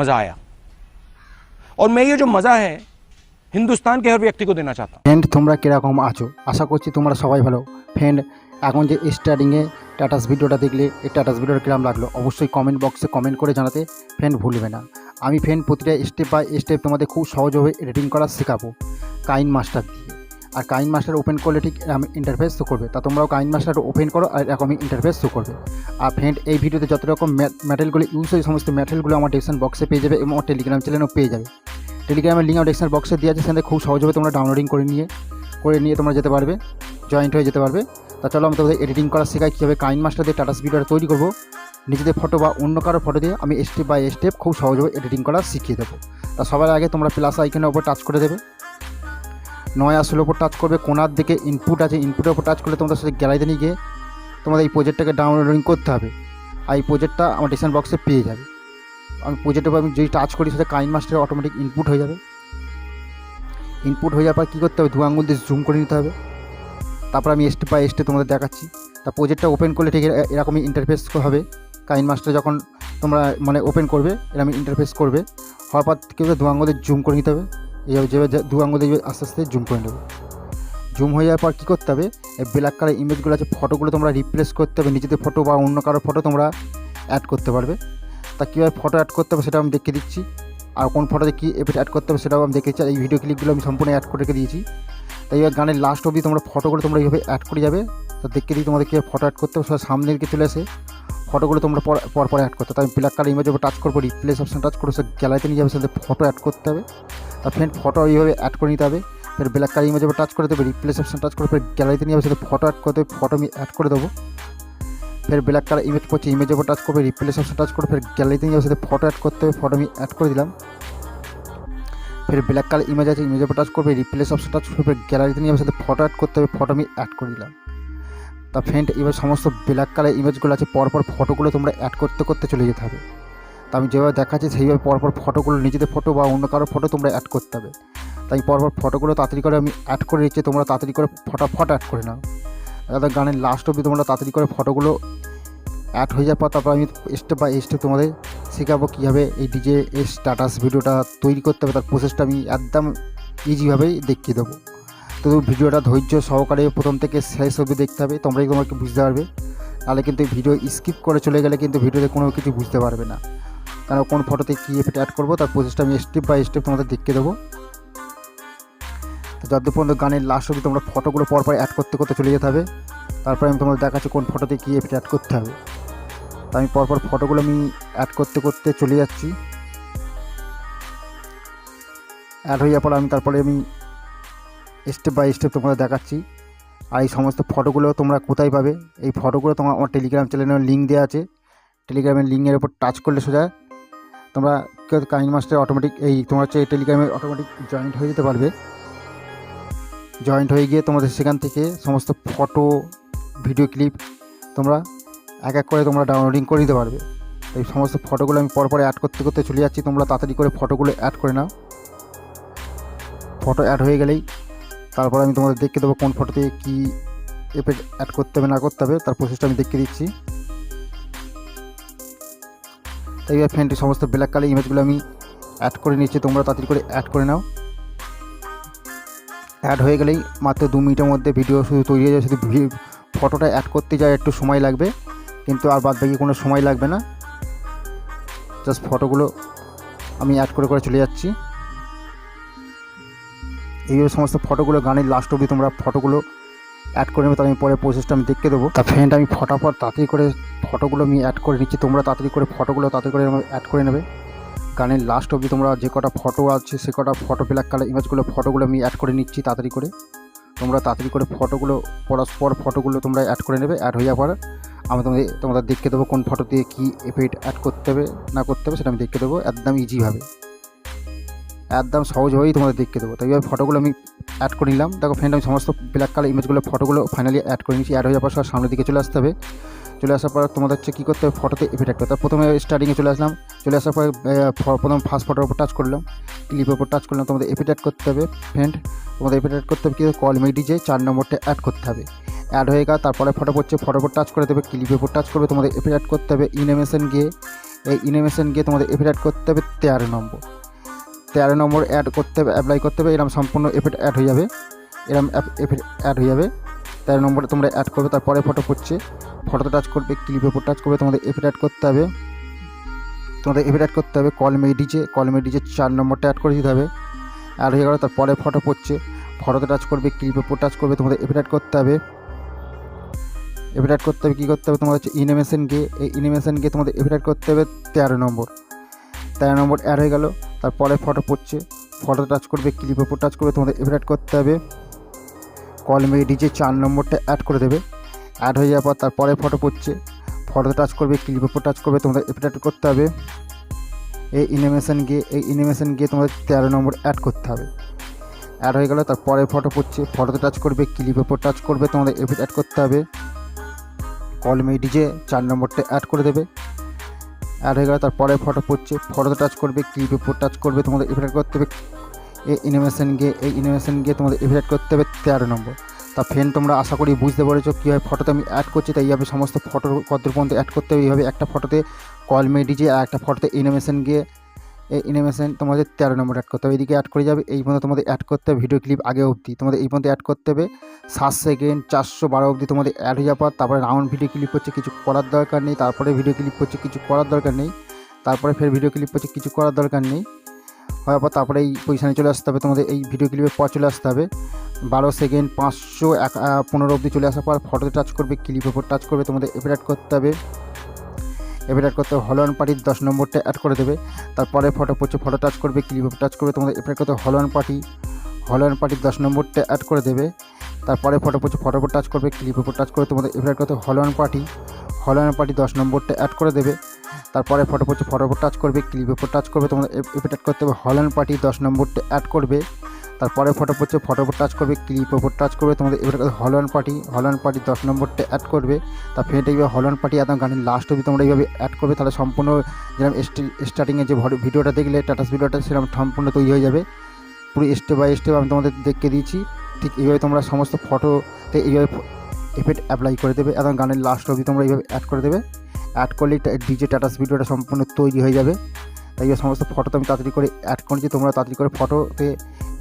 मज़ा आया। और मैं ये जो मज़ा है हिंदुस्तान के हर व्यक्ति को देना चाहता हूँ। फ्रेंड তোমরা কিরকম আছো? আশা করছি তোমরা সবাই ভালো। ফ্রেন্ড এখন যে স্টার্টিংয়ে স্ট্যাটাস ভিডিওটা দেখলে এই স্ট্যাটাস ভিডিওটা কিরকম লাগলো অবশ্যই কমেন্ট বক্সে কমেন্ট করে জানাতে ফ্রেন্ড ভুলবে না। আমি ফ্রেন্ড প্রতিটা স্টেপ বাই স্টেপ তোমাদের খুব সহজভাবে এডিটিং করা শেখাবো কাইন মাস্টার দিয়ে। আর কাইন মাস্টার ওপেন করলে ঠিক আমি ইন্টারফেস শো করবে, তা তোমরাও কাইন মাস্টার ওপেন করো আর এরকমই ইন্টারফেস শো করবে। আর ফ্রেন্ড এই ভিডিওতে যত রকম ম্যাটেরিয়ালগুলো ইউজ হয় সমস্ত ম্যাটেরিয়ালগুলো আমার ডেসক্রিপশন বক্সে পেয়ে যাবে এবং আমার টেলিগ্রাম চ্যানেলেও পেয়ে যাবে। টেলিগ্রামের লিঙ্ক আমার ডেসক্রিপশন বক্সে দেওয়া আছে, সেখানে খুব সহজভাবে তোমরা ডাউনলোডিং করে নিয়ে তোমরা যেতে পারবে, জয়েন্ট হয়ে যেতে পারবে। তা চলো আমি তোমাদের এডিটিং করা শেখাই কীভাবে কাইন মাস্টার দিয়ে স্ট্যাটাস ভিডিওটা তৈরি করবো। নিজেদের ফটো বা অন্য কারো ফটো দিয়ে আমি স্টেপ বাই স্টেপ খুব সহজভাবে এডিটিং করা শিখিয়ে দেবো। তা সবার আগে তোমরা প্লাস আইকনের ওপর টাচ করে দেবে, নয় আসলের ওপর টাচ করবে, কোনার দিকে ইনপুট আছে, ইনপুটের ওপর টাচ করলে তোমাদের সাথে গ্যালারিতে নিয়ে গিয়ে তোমাদের এই প্রজেক্টটাকে ডাউনলোডিং করতে হবে। আর এই প্রজেক্টটা আমার ডেসক্রিপশন বক্সে পেয়ে যাবে। আমি প্রজেক্টের উপর আমি যদি টাচ করি সেটা কাইন মাস্টারে অটোমেটিক ইনপুট হয়ে যাবে। ইনপুট হয়ে যাওয়ার পর কী করতে হবে, দু আঙুল দিয়ে জুম করে নিতে হবে। তারপর আমি স্টেপ বাই স্টেপ তোমাদের দেখাচ্ছি। তা প্রজেক্টটা ওপেন করলে ঠিক এরকমই ইন্টারফেস হবে। কাইন মাস্টার যখন তোমরা ওপেন করবে এরকম ইন্টারফেস করবে। হওয়ার পর কী হবে, দু আঙুল দিয়ে জুম করে নিতে হবে। এইভাবে যেভাবে দু আঙুল দিয়ে আস্তে আস্তে জুম করে নেবে। জুম হয়ে যাওয়ার পর কী করতে হবে, এই ব্ল্যাক কালার ইমেজগুলো আছে ফটোগুলো তোমরা রিপ্লেস করতে হবে। নিজেদের ফটো বা অন্য কারোর ফটো তোমরা অ্যাড করতে পারবে। তা কীভাবে ফটো অ্যাড করতে হবে সেটা আমি দেখিয়ে দিচ্ছি। আর কোন ফটোতে কী এফেক্ট অ্যাড করতে হবে সেটাও আমি দেখেছি। আর এই ভিডিও ক্লিপগুলো আমি সম্পূর্ণ অ্যাড করে রেখে দিয়েছি। তাই এবার গানের লাস্ট অবধি তোমরা ফটোগুলো তোমরা এইভাবে অ্যাড করে যাবে। তো দেখে দিই তোমাদের কীভাবে ফটো অ্যাড করতে হবে। সব সামনে দিকে চলে আসে ফটোগুলো তোমরা পর অ্যাড করতে হবে। তাই আমি ব্ল্যাক কালার ইমেজের উপর টাচ করবো, রিপ্লেস অপশন টাচ করবো, সে গ্যালারিতে নিয়ে যাবে, সাথে ফটো অ্যাড করতে হবে। তা ফ্রেন্ড ফটো এইভাবে অ্যাড করে নিতে হবে। ফের ব্ল্যাক কালার ইমেজের উপর টাচ করে দেবে, রিপ্লেস অপশন টাচ করে ফের গ্যালারিতে নিয়ে যাবে, সাথে ফটো অ্যাড করতে হবে। ফটো আমি অ্যাড করে দেবো। ফের ব্ল্যাক কালার ইমেজ পড়ছে, ইমেজের উপর টাচ করবে, রিপ্লেস অপশন টাচ করে ফের গ্যালারিতে নিয়ে যাবে, সাথে ফটো অ্যাড করতে হবে। ফটো আমি অ্যাড করে দিলাম। ফের ব্ল্যাক কালার ইমেজ আছে, ইমেজের উপর টাচ করবে, রিপ্লেস অপশন টাচ করবে, গ্যালারিতে নিয়ে যাবে, সাথে ফটো অ্যাড করতে হবে। ফটো আমি অ্যাড করে দিলাম। তা ফ্রেন্ড এবার সমস্ত ব্ল্যাক কালার ইমেজগুলো আছে পরপর ফটোগুলো তোমরা অ্যাড করতে করতে চলে যেতে হবে। তা আমি যেভাবে দেখাচ্ছি সেইভাবে পরপর ফটোগুলো নিজেদের ফটো বা অন্য কারো ফটো তোমরা অ্যাড করতে হবে। তাই পরপর ফটোগুলো তাড়াতাড়ি করে আমি অ্যাড করে দিচ্ছি, তোমরা তাড়াতাড়ি করে ফটাফট অ্যাড করে নাও। তাদের গানের লাস্ট অবধি তোমরা তাড়াতাড়ি করে ফটোগুলো অ্যাড হয়ে যাওয়ার পর তারপর আমি স্টেপ বাই স্টেপ তোমাদের শেখাবো কীভাবে এই ডিজে স্ট্যাটাস ভিডিওটা তৈরি করতে হবে। তার প্রসেসটা আমি একদম ইজিভাবেই দেখিয়ে দেবো। তো ভিডিওটা ধৈর্য সহকারে প্রথম থেকে শেষ অবধি দেখতে হবে, তোমরাই তোমাকে বুঝতে পারবে। তাহলে কিন্তু ভিডিও স্কিপ করে চলে গেলে কিন্তু ভিডিওতে কোনো কিছু বুঝতে পারবে না। কারণ কোন ফটোতে কী এফেক্ট অ্যাড করবো তার প্রসেসটা আমি স্টেপ বাই স্টেপ তোমাদের দেখিয়ে দেবো। তো যত পর্যন্ত গানের লাস্ট অবধি তোমরা ফটোগুলো পরপর অ্যাড করতে করতে চলে যেতে হবে। তারপরে আমি তোমাদের দেখাচ্ছি কোন ফটোতে কী এফেক্ট অ্যাড করতে হবে। তো আমি পরপর ফটোগুলো আমি অ্যাড করতে করতে চলে যাচ্ছি। অ্যাড হয়ে যাওয়ার পর তারপরে আমি স্টেপ বাই স্টেপ তোমাদের দেখাচ্ছি। আর এই সমস্ত ফটোগুলো তোমরা কোথায় পাবে, এই ফটোগুলো তোমার আমার টেলিগ্রাম চ্যানেলের লিঙ্ক দেওয়া আছে। টেলিগ্রামের লিঙ্কের ওপর টাচ করলে সোজা তোমরা কাইন মাস্টার অটোমেটিক তোমার হচ্ছে টেলিগ্রামে অটোমেটিক জয়েন্ট হয়ে যেতে পারবে। জয়েন্ট হয়ে গিয়ে তোমাদের সেখান থেকে সমস্ত ফটো ভিডিও ক্লিপ তোমরা এক এক করে তোমরা ডাউনলোডিং করে নিতে পারবে। এই সমস্ত ফটোগুলো আমি পরপর অ্যাড করতে করতে চলে যাচ্ছি, তোমরা তাড়াতাড়ি করে ফটোগুলো অ্যাড করে নাও। ফটো অ্যাড হয়ে গেলেই তারপর আমি তোমাদের দেখিয়ে দেবো কোন ফটোতে কী এফেক্ট অ্যাড করতে হবে না করতে হবে, তার প্রসেসটা আমি দেখিয়ে দিচ্ছি। তাই ফ্রেন্ড সমস্ত ব্ল্যাক কালার ইমেজগুলো আমি অ্যাড করে নিচ্ছি, তোমরা তাড়াতাড়ি করে অ্যাড করে নাও। অ্যাড হয়ে গেলেই মাত্র 2 মিনিটের মধ্যে ভিডিও শুধু তৈরি হয়ে যায়। শুধু ফটোটা অ্যাড করতে যায় একটু সময় লাগবে, কিন্তু আর বাদ বাকি কোনো সময় লাগবে না। জাস্ট ফটোগুলো আমি অ্যাড করে করে চলে যাচ্ছি। এইভাবে সমস্ত ফটোগুলো গানের লাস্ট অবধি তোমরা ফটোগুলো অ্যাড করে নেবে। তো আমি পরে প্রসেসটা আমি দেখিয়ে দেবো। তা ফ্রেন্ড আমি ফটাফট তাড়াতাড়ি করে ফটোগুলো আমি অ্যাড করে নিচ্ছি, তোমরা তাড়াতাড়ি করে ফটোগুলো তাড়াতাড়ি করে অ্যাড করে নেবে। গানের লাস্ট অবধি তোমরা যে কটা ফটো আছে সে কটা ফটো ব্ল্যাক কালার ইমেজগুলো ফটোগুলো আমি অ্যাড করে নিচ্ছি তাড়াতাড়ি করে। তোমরা তাড়াতাড়ি করে ফটোগুলো পরস্পর ফটোগুলো তোমরা অ্যাড করে নেবে। অ্যাড হয়ে যাওয়ার পর আমি তোমাদের দেখিয়ে দেবো কোন ফটো দিয়ে কী এফেক্ট অ্যাড করতে হবে না করতে হবে সেটা আমি দেখিয়ে দেবো একদম ইজিভাবে, একদম সহজভাবেই তোমাদের দেখিয়ে দেবো। তাই এইভাবে ফটোগুলো আমি অ্যাড করে নিলাম। দেখো ফ্রেন্ড আমি সমস্ত ব্ল্যাক কালার ইমেজগুলো ফটোগুলো ফাইনালি অ্যাড করে নিচ্ছি। অ্যাড হয়ে যাওয়ার পর সামনের দিকে চলে আসতে হবে। চলে আসার পর তোমাদের হচ্ছে কী করতে হবে, ফটোতে এফেক্ট অ্যাড করতে হবে। প্রথমে স্টার্টিংয়ে চলে আসলাম, চলে আসার পর প্রথম ফার্স্ট ফটোর উপর টাচ করলাম, ক্লিপের উপর টাচ করলাম। তোমাদের এফেক্ট অ্যাড করতে হবে ফ্রেন্ড, তোমাদের এফেক্ট অ্যাড করতে হবে কি কল মি ডিজে 4 নম্বরটা অ্যাড করতে হবে। অ্যাড হয়ে গেল। তারপরে ফটো পড়ছে, ফটোর উপর টাচ করে দেবে, ক্লিপের উপর টাচ করবে, তোমাদের এফেক্ট অ্যাড করতে হবে ইনিমেশন গিয়ে। এই ইনিমেশন গিয়ে তোমাদের এফেক্ট অ্যাড করতে হবে 13 নম্বর। 13 নম্বর অ্যাড করতে হবে, অ্যাপ্লাই করতে হবে, এরকম সম্পূর্ণ এফেক্ট অ্যাড হয়ে যাবে, এরকম এফেক্ট অ্যাড হয়ে যাবে। 13 নম্বরে তোমরা অ্যাড করবে। তারপরে ফটো পড়ছে, ফটোতে টাচ করবে, ক্লিপের উপর টাচ করবে, তোমাদের এফেক্ট অ্যাড করতে হবে, তোমাদের এফেক্ট অ্যাড করতে হবে কল মে ডিজে। 4 নম্বরটা অ্যাড করে দিতে হবে, অ্যাড হয়ে গেল। তারপরে ফটো পড়ছে, ফটোতে টাচ করবে, ক্লিপের উপর টাচ করবে, তোমাদের এফেক্ট অ্যাড করতে হবে। এফেক্ট অ্যাড করতে হবে, কী করতে হবে তোমাদের হচ্ছে ইনিমেশন গিয়ে। এই ইনিমেশন গিয়ে তোমাদের এফেক্ট অ্যাড করতে হবে 13 নম্বর। 13 নম্বর অ্যাড হয়ে গেল। তারপরে ফটো পড়ছে, ফটোতে টাচ করবে, ক্লিপের উপর টাচ করবে, তোমাদের এফেক্ট অ্যাড করতে হবে কল মে ডিজে। 4 নম্বরটা অ্যাড করে দেবে, অ্যাড হয়ে যাওয়ার পর তারপরে ফটো পড়ছে, ফটোতে টাচ করবে, ক্লিপের উপর টাচ করবে, তোমাদের এফেক্ট অ্যাড করতে হবে এই ইনিমেশন গিয়ে। এই ইনিমেশন গিয়ে তোমাদের 13 নম্বর অ্যাড করতে হবে, অ্যাড হয়ে গেল। তারপরে ফটো পড়ছে, ফটোতে টাচ করবে, ক্লিপের উপর টাচ করবে, তোমাদের এফেক্ট অ্যাড করতে হবে কল মে ডিজে। 4 নম্বরটা অ্যাড করে দেবে, অ্যাড হয়ে গেল। তারপরে ফটো পড়ছে, ফটোতে টাচ করবে, ক্লিপের উপর টাচ করবে, তোমাদের এফেক্ট অ্যাড করতে হবে এই ইনিমেশন গিয়ে। এই ইনিমেশন গিয়ে তোমাদের এফেক্ট অ্যাড করতে হবে 13 নম্বর। তা ফ্রেন্ড, তোমরা আশা করি বুঝতে পেরেছো কীভাবে ফটোতে আমি অ্যাড করছি। তাই এইভাবে সমস্ত ফটোর কত পর্যন্ত অ্যাড করতে হবে। এইভাবে একটা ফটোতে কল মে ডিজে আর একটা ফটোতে ইনিমেশন গিয়ে, এই ইনিমেশন তোমাদের 13 নম্বর অ্যাড করতে হবে। এদিকে অ্যাড করে যাবে। এই পর্যন্ত তোমাদের অ্যাড করতে হবে ভিডিও ক্লিপ আগে অবধি, তোমাদের এই পর্যন্ত অ্যাড করতে হবে 7 সেকেন্ড 412 অবধি তোমাদের অ্যাড হয়ে যাওয়ার পর তারপরে রাউন্ড ভিডিও ক্লিপ হচ্ছে কিছু করার দরকার নেই। তারপরে ভিডিও ক্লিপ হচ্ছে কিছু করার দরকার নেই। তারপরে ফের ভিডিও ক্লিপ হচ্ছে কিছু করার দরকার নেই। হওয়ার পর তারপরে এই পজিশানে চলে আসতে হবে, তোমাদের এই ভিডিও ক্লিপের পর চলে আসতে হবে 12 সেকেন্ড 515 অবধি চলে আসার পর ফটোতে টাচ করবে, ক্লিপের উপর টাচ করবে, তোমাদের এফেক্ট অ্যাড করতে হবে। এফেক্ট অ্যাড করতে হবে হল অন পার্টির 10 নম্বরটা অ্যাড করে দেবে। তারপরে ফটো পড়ছে, ফটো টাচ করবে, ক্লিপের উপর টাচ করবে, তোমাদের এফেক্ট করতে হল অন পার্টির 10 নম্বরটা অ্যাড করে দেবে। তারপরে ফটো পড়ছে, ফটোর উপর টাচ করবে, ক্লিপের উপর টাচ করবে, তোমাদের এফেক্ট করতে হল অন পার্টি 10 নম্বরটা অ্যাড করে দেবে। তারপরে ফটো পড়ছে, ফটোর উপর টাচ করবে, ক্লিপের উপর টাচ করবে, তোমাদের এফেক্ট অ্যাড করতে হবে হল অন পার্টি 10 নম্বরটা অ্যাড করবে। তারপরে ফটো পড়ছে, ফটোর উপর টাচ করবে, ক্লিপের উপর টাচ করবে, তোমাদের এফেক্ট করতে হল অন পার্টি 10 নম্বরটা অ্যাড করবে। তা ফ্রেন্ড, এইভাবে হল অন পার্টি একদম গানের লাস্ট অবধি তোমরা এইভাবে অ্যাড করবে, তাহলে সম্পূর্ণ যেরকম স্টার্টিংয়ে যে ভিডিওটা দেখলে টাটাস ভিডিওটা সেরকম সম্পূর্ণ তৈরি হয়ে যাবে। পুরো স্টেপ বাই স্টেপ আমি তোমাদের দেখে দিয়েছি। ঠিক এইভাবে তোমরা সমস্ত ফটোতে এইভাবে এফেক্ট অ্যাপ্লাই করে দেবে, একদম গানের লাস্ট অবধি তোমরা এইভাবে অ্যাড করে দেবে। অ্যাড করলেই ডিজে টাটাস ভিডিওটা সম্পূর্ণ তৈরি হয়ে যাবে। তাই এই সমস্ত ফটোতে আমি তাড়াতাড়ি করে অ্যাড করেছি, তোমরা তাড়াতাড়ি করে ফটোতে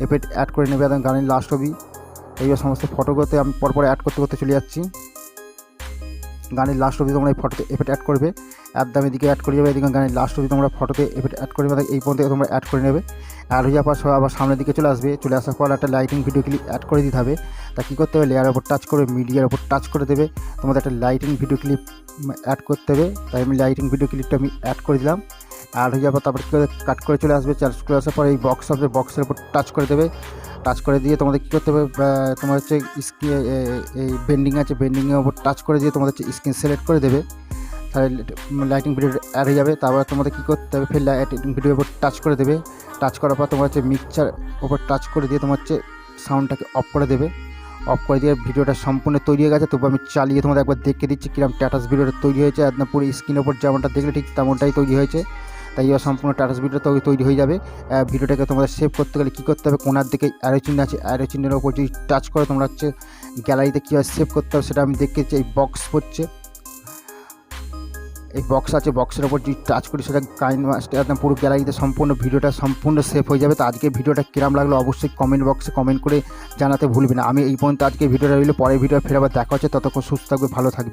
এফেক্ট অ্যাড করে নেবে একদম গানের লাস্ট অবধি। এই সমস্ত ফটোগুলোতে আমি পরপর অ্যাড করতে চলে যাচ্ছি। গানের লাস্ট অবধি তোমরা এই ফটোতে এফেক্ট অ্যাড করবে, একদম এদিকে অ্যাড করে যাবে, এদিকে গানের লাস্ট অবধি তোমরা ফটোতে এফেক্ট অ্যাড করে নেবে। এই পর্যন্ত তোমরা অ্যাড করে নেবে। অ্যাড হয়ে যাওয়ার পর সব আবার সামনের দিকে চলে আসবে। চলে আসার পর একটা লাইটিং ভিডিও ক্লিপ অ্যাড করে দিতে হবে। তা কী করতে হবে, লেয়ারের ওপর টাচ করে মিডিয়ার ওপর টাচ করে দেবে, তোমাদের একটা লাইটিং ভিডিও ক্লিপ অ্যাড করতে হবে। তাই আমি লাইটিং ভিডিও ক্লিপটা আমি অ্যাড করে দিলাম। অ্যাড হয়ে যাওয়ার পর তারপর কী করে কাট করে চলে আসবে। চার্জ করে আসার পর এই বক্সের উপর টাচ করে দেবে। টাচ করে দিয়ে তোমাদের কী করতে হবে, তোমার হচ্ছে এই বেন্ডিং আছে, বেন্ডিংয়ের ওপর টাচ করে দিয়ে তোমাদের হচ্ছে স্ক্রিন সিলেক্ট করে দেবে, তাহলে লাইটিং ভিডিও অ্যাড হয়ে যাবে। তারপর তোমাদের কী করতে হবে, ফের লাইটিং ভিডিওর উপর টাচ করে দেবে। টাচ করার পর তোমার হচ্ছে মিক্সচার ওপর টাচ করে দিয়ে তোমার হচ্ছে সাউন্ডটাকে অফ করে দেবে। অফ করে দিয়ে ভিডিওটা সম্পূর্ণ তৈরি হয়ে গেছে। তবু আমি চালিয়ে তোমাদের একবার দেখে দিচ্ছি কিরকম টাটাস ভিডিওটা তৈরি হয়েছে। একদম পুরো স্ক্রিনের ওপর যেমনটা দেখলে ঠিক তেমনটাই তৈরি হয়েছে। তাই এবার সম্পূর্ণ টাটাস ভিডিওটা তৈরি হয়ে যাবে। ভিডিওটাকে তোমাদের সেভ করতে গেলে কী করতে হবে, কোনার দিকে অ্যারো চিহ্ন আছে, অ্যারো চিহ্নের ওপর যদি টাচ করে তোমরা হচ্ছে গ্যালারিতে কীভাবে সেভ করতে হবে সেটা আমি দেখেছি। এই বক্স হচ্ছে, এই বক্স আছে, বক্সের ওপর যদি টাচ করি সেটা একদম পুরো গ্যালারিতে সম্পূর্ণ ভিডিওটা সম্পূর্ণ সেভ হয়ে যাবে। তো আজকে ভিডিওটা কিরম লাগলো অবশ্যই কমেন্ট বক্সে কমেন্ট করে জানাতে ভুলবে না। আমি এই পর্যন্ত আজকে ভিডিওটা রইলো, পরের ভিডিও ফের আবার দেখা হচ্ছে। ততক্ষণ সুস্থ থাকবে, ভালো থাকবে।